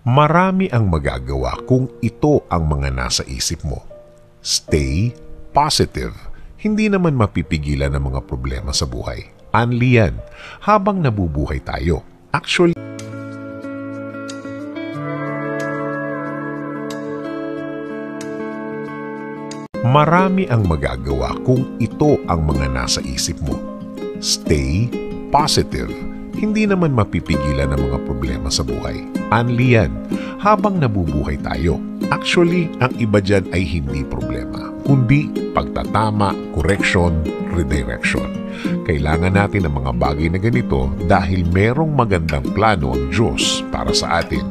Marami ang magagawa kung ito ang mga nasa isip mo. Stay positive. Hindi naman mapipigilan ang mga problema sa buhay. Unli yan habang nabubuhay tayo. Actually, marami ang magagawa kung ito ang mga nasa isip mo. Stay positive. Hindi naman mapipigilan ang mga problema sa buhay. Unli yan habang nabubuhay tayo. Actually, ang iba dyan ay hindi problema, kundi pagtatama, correction, redirection. Kailangan natin ng mga bagay na ganito dahil merong magandang plano ang Diyos para sa atin.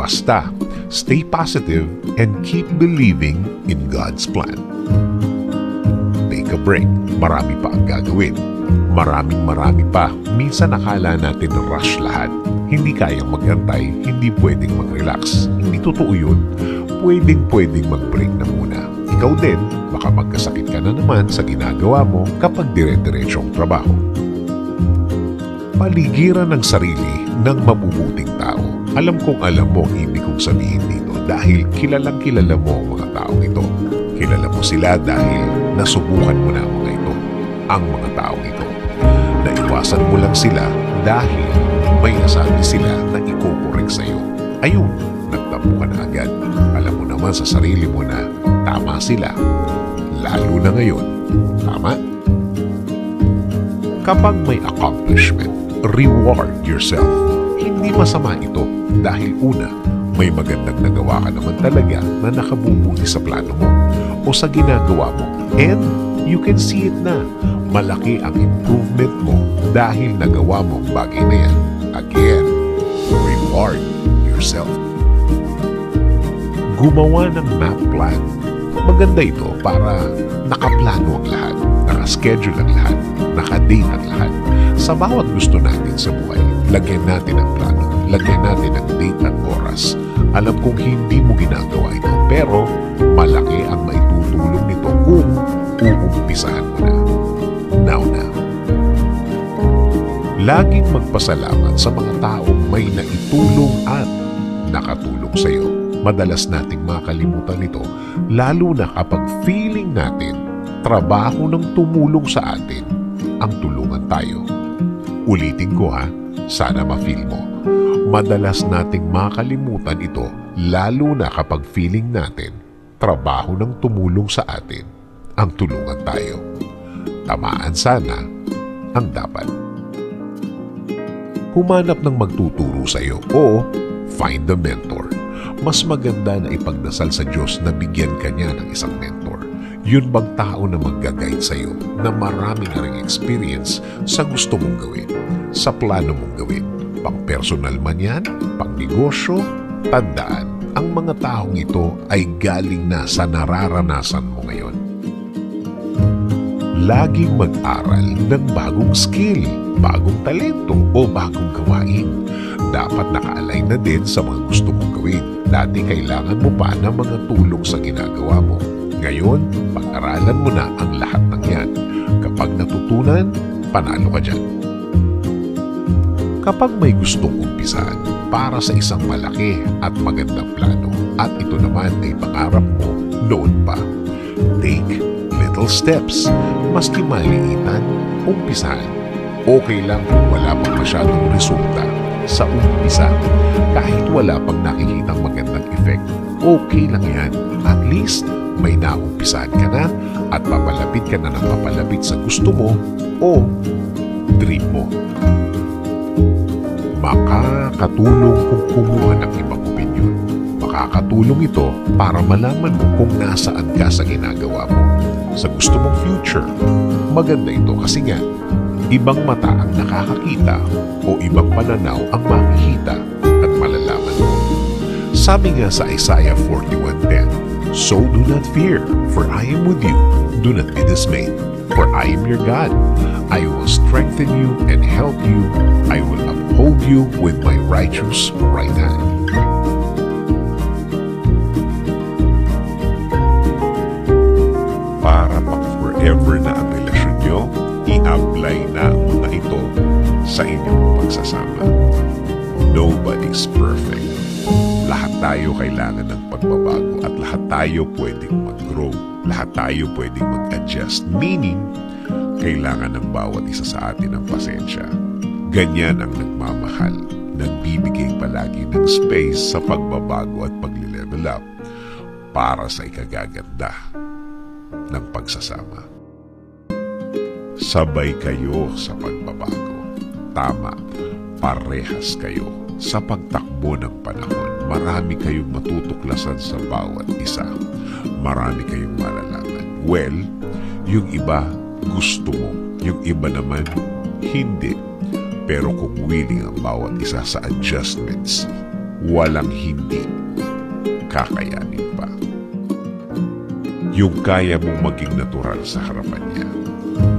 Basta, stay positive and keep believing in God's plan. Take a break. Marami pa ang gagawin. Marami pa. Minsan nakala natin rush lahat. Hindi kayang magantay, hindi pwedeng mag-relax. Hindi totoo yun. Pwedeng mag-break na muna. Ikaw din, baka magkasakit ka na naman sa ginagawa mo kapag dire-diretsong trabaho. Paligiran ng sarili ng mabubuting tao. Alam kong alam mo ang ibig kong sabihin dito dahil kilala mo ang mga taong ito. Kilala mo sila dahil nasubukan mo na ang mga ito. Ang mga taong ito. Naiwasan mo lang sila dahil may nasabi sila na ikukorek sa'yo. Ayun, nagtampo ka na agad. Alam mo naman sa sarili mo na tama sila. Lalo na ngayon. Tama? Kapag may accomplishment, reward yourself. Hindi masama ito dahil una, may magandang nagawa ka naman talaga na nakabubuti sa plano mo o sa ginagawa mo. And you can see it na. Malaki ang improvement mo dahil nagawa mo ang bagay na yan. Again, reward yourself. Gumawa ng map plan. Maganda ito para nakaplano ang lahat, nakaschedule ang lahat, nakadate ang lahat. Sa bawat gusto natin sa buhay, lagyan natin ang plano, lagyan natin ang date at oras. Alam kong hindi mo ginagawa ito, pero malaki ang maitutulong nito kung uumpisahan mo na. Now na. Laging magpasalamat sa mga taong may naitulong at nakatulong sa iyo. Madalas nating makalimutan ito, lalo na kapag feeling natin trabaho ng tumulong sa atin ang tulungan tayo. Ulitin ko ha, sana ma-feel mo. Madalas nating makalimutan ito, lalo na kapag feeling natin trabaho ng tumulong sa atin ang tulungan tayo. Tamaan sana ang dapat. Humanap ng magtuturo sa iyo o find a mentor. Mas maganda na ipagdasal sa Diyos na bigyan ka niya ng isang mentor. Yun bang tao na mag-guide sa iyo na marami na ring experience sa gusto mong gawin, sa plano mong gawin. Pang personal man yan, pang negosyo, tandaan, ang mga taong ito ay galing na sa nararanasan mo ngayon. Laging mag-aral ng bagong skill, bagong talento o bagong gawain. Dapat naka-align na din sa mga gusto mong gawin. Dati kailangan mo pa ng mga tulong sa ginagawa mo. Ngayon, pag-aralan mo na ang lahat ng yan. Kapag natutunan, panalo ka dyan. Kapag may gustong umpisahan para sa isang malaki at magandang plano at ito naman ay pangarap mo noon pa, take little steps. Maski maliitan, umpisahan. Okay lang kung wala pang masyadong resulta sa umpisa. Kahit wala pang nakikitang magandang effect, okay lang yan. At least, may naumpisahan ka na at papalapit ka na ng papalapit sa gusto mo o dream mo. Makakatulong kung kumuha ng ibang opinion. Makakatulong ito para malaman mo kung nasaan ka sa ginagawa mo. Sa gusto mong future, maganda ito kasi nga, ibang mata ang nakakakita o ibang pananaw ang makikita at malalaman mo. Sabi nga sa Isaiah 41:10, "So do not fear, for I am with you. Do not be dismayed, for I am your God. I will strengthen you and help you. I will uphold you with my righteous right hand." Para pang forever na ang relasyon nyo, i-apply na ang mga ito sa inyong pagsasama. Nobody's perfect. tayo kailangan ng pagbabago at lahat tayo pwedeng mag-grow. Lahat tayo pwedeng mag-adjust. Meaning, kailangan ng bawat isa sa atin ng pasensya. Ganyan ang nagmamahal. Nagbibigay palagi ng space sa pagbabago at pag-level up para sa ikagaganda ng pagsasama. Sabay kayo sa pagbabago. Tama, parehas kayo. Sa pagtakbo ng panahon, marami kayong matutuklasan sa bawat isa. Marami kayong malalaman. Well, yung iba gusto mo, yung iba naman hindi. Pero kung willing ang bawat isa sa adjustments, walang hindi kakayanin pa. Yung kaya mong maging natural sa harapan niya.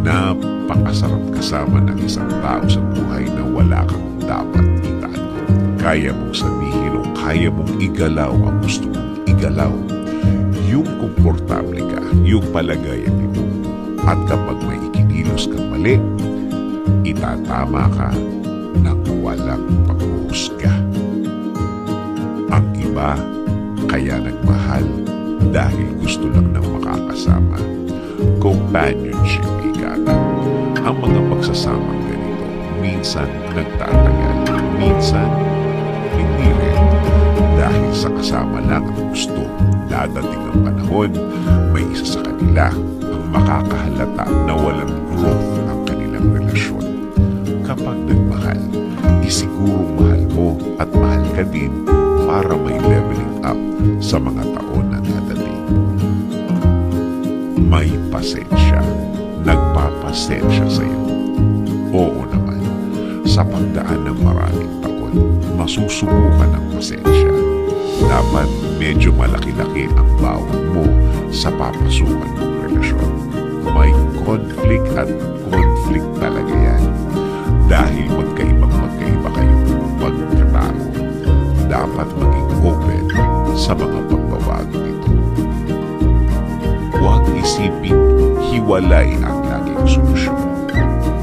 Napakasarap kasama ng isang tao sa buhay na wala kang dapat itago. Kaya mong sabihin o kaya mong igalaw ang gusto mong igalaw. Yung komportable ka, yung palagay ang ito. At kapag may ikinilos kang mali, itatama ka ng walang paghuhusga. Ang iba kaya nagmahal dahil gusto lang ng makakasama. Companionship, ika na. Ang mga pagsasamang ganito, minsan nagtatagal, minsan hindi rin. Dahil sa kasama lang ang gusto, dadating ang panahon, may isa sa kanila ang makakahalata na walang growth ang kanilang relasyon. Kapag nagmahal, isigurong mahal mo at mahal ka din para may leveling up sa mga taon na dadating. May pasensya, nagpapasensya sa iyo. Oo naman, sa pagdaan ng maraming taon, masusubukan ang pasensya. Dapat medyo malaki-laki ang bawat mo sa papasukan mong relasyon. May conflict at conflict talaga yan. Dahil magkaiba kayong pagkatao, dapat maging open sa mga pagbabago nito. Huwag isipin hiwalay ang laging solusyon.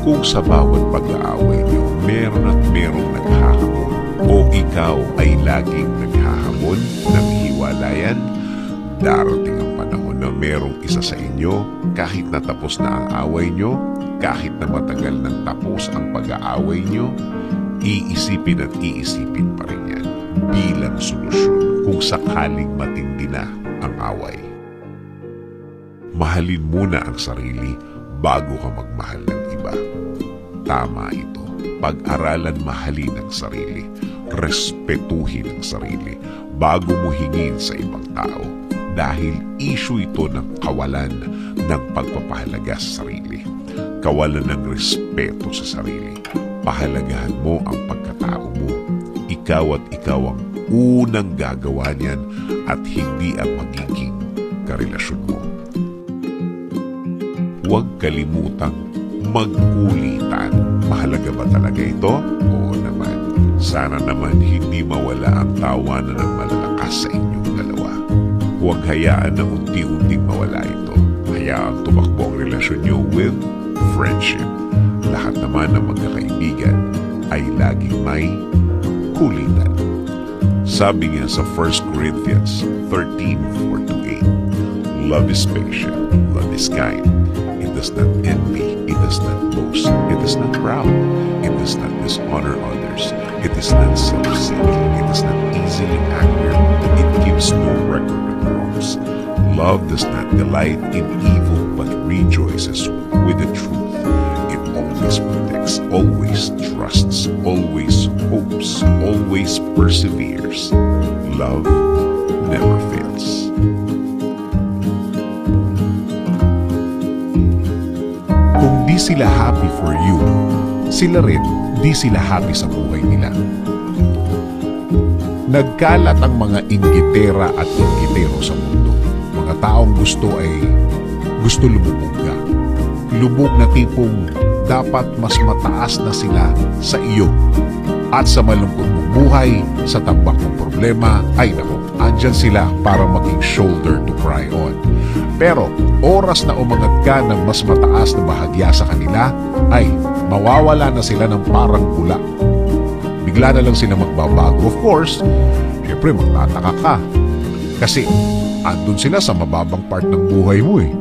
Kung sa bawat pag-aaway niyo, meron at merong naghahamon o ikaw ay laging naghahamon ng hiwalayan, darating ang panahon na merong isa sa inyo, kahit natapos na ang away niyo, kahit na matagal nang tapos ang pag-aaway nyo, iisipin at iisipin pa rin yan bilang solusyon kung sakaling matindi na ang away. Mahalin muna ang sarili bago ka magmahal ng iba. Tama ito. Pag-aralan mahalin ang sarili. Respetuhin ang sarili bago mo hingin sa ibang tao. Dahil issue ito ng kawalan ng pagpapahalaga sa sarili. Kawalan ng respeto sa sarili. Pahalagahan mo ang pagkatao mo. Ikaw at ikaw ang unang gagawa niyan at hindi ang magiging karelasyon mo. Huwag kalimutang magkulitan. Mahalaga ba talaga ito? Oo naman. Sana naman hindi mawala ang tawanan ng malalakas sa inyong dalawa. Huwag hayaan na unti-unting mawala ito. Hayaang tumakbo ang relasyon niyo with friendship. Lahat naman ng magkakaibigan ay laging may kulitan. Sabi nga sa 1 Corinthians 13:4-8, love is patient, love is kind. It does not envy, it does not boast, it is not proud, it does not dishonor others, it is not self-seeking, it is not easily angered, it keeps no record of wrongs. Love does not delight in evil, but rejoices with the truth. It always protects, always trusts, always hopes, always perseveres. Love never fails. Kung di sila happy for you, sila rin di sila happy sa buhay nila. Nagkalat ang mga inggitera at inggitero sa mundo. Mga taong gusto lumubog ka. Lubog na tipong dapat mas mataas na sila sa iyo. At sa malungkot mong buhay, sa tambak mong problema, ay nako, andyan sila para maging shoulder to cry on. Pero oras na umangat ka ng mas mataas na bahagya sa kanila, ay mawawala na sila ng parang bula. Bigla na lang sila magbabago. Of course, syempre syempre magtataka ka. Kasi andun sila sa mababang part ng buhay mo eh.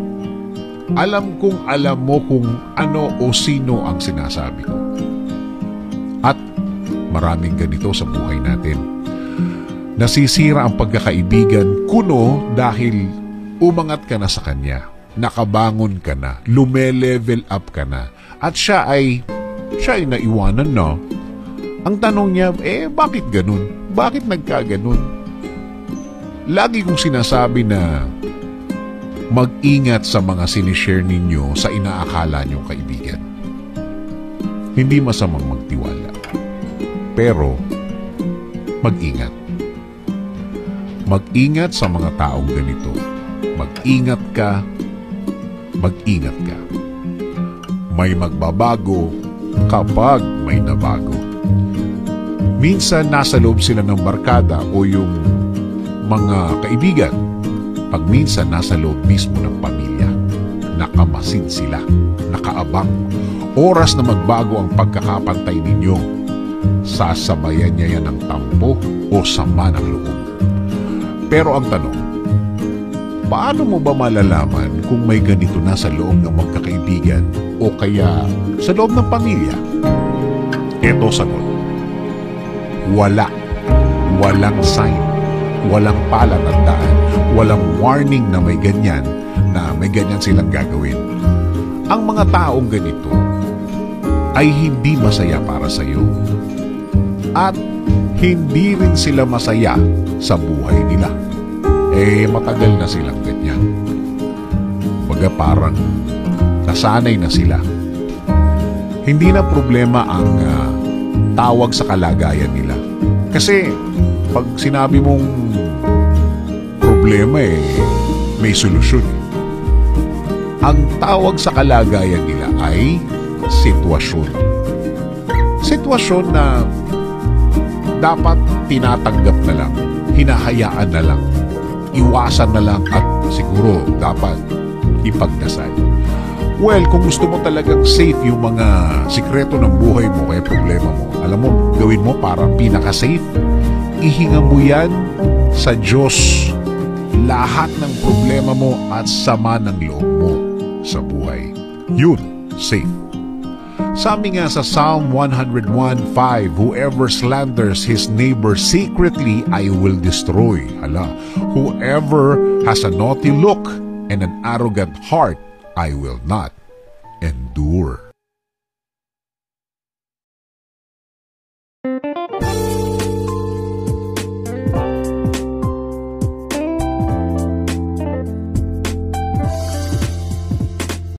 Alam kong alam mo kung ano o sino ang sinasabi ko. At maraming ganito sa buhay natin. Nasisira ang pagkakaibigan kuno dahil umangat ka na sa kanya, nakabangon ka na, lume-level up ka na, at siya ay naiwanan na. Ang tanong niya, bakit ganun? Bakit nagkaganon? Lagi kong sinasabi na mag-ingat sa mga sinishare ninyo sa inaakala nyong kaibigan. Hindi masamang magtiwala, pero mag-ingat. Mag-ingat sa mga taong ganito. Mag-ingat ka. Mag-ingat ka. May magbabago kapag may nabago. Minsan nasa loob sila ng barkada o yung mga kaibigan. Pag minsan nasa loob mismo ng pamilya. Nakamasid sila. Nakaabang. Oras na magbago ang pagkakapantay ninyo. Sasabayan niya yan ng tampo o sama ng loob. Pero ang tanong, paano mo ba malalaman kung may ganito na sa loob ng magkakaibigan o kaya sa loob ng pamilya? Ito sagot. Wala. Walang sign. Walang palatandaan. Walang warning na may ganyan silang gagawin. Ang mga taong ganito ay hindi masaya para sa iyo. At hindi rin sila masaya sa buhay nila. Matagal na silang ganyan. Baga parang nasanay na sila. Hindi na problema ang tawag sa kalagayan nila. Kasi pag sinabi mong problema may solusyon. Ang tawag sa kalagayan nila ay sitwasyon. Sitwasyon na dapat tinatanggap na lang, hinahayaan na lang, iwasan na lang at siguro dapat ipagdasal. Well, kung gusto mo talagang safe yung mga sikreto ng buhay mo kaya problema mo, alam mo, gawin mo para pinaka-safe, ihinga mo yan sa Diyos lahat ng problema mo at sama ng loob mo sa buhay. Yun, safe. Sabi nga sa Psalm 101:5, whoever slanders his neighbor secretly, I will destroy. Hala, whoever has a naughty look and an arrogant heart, I will not endure.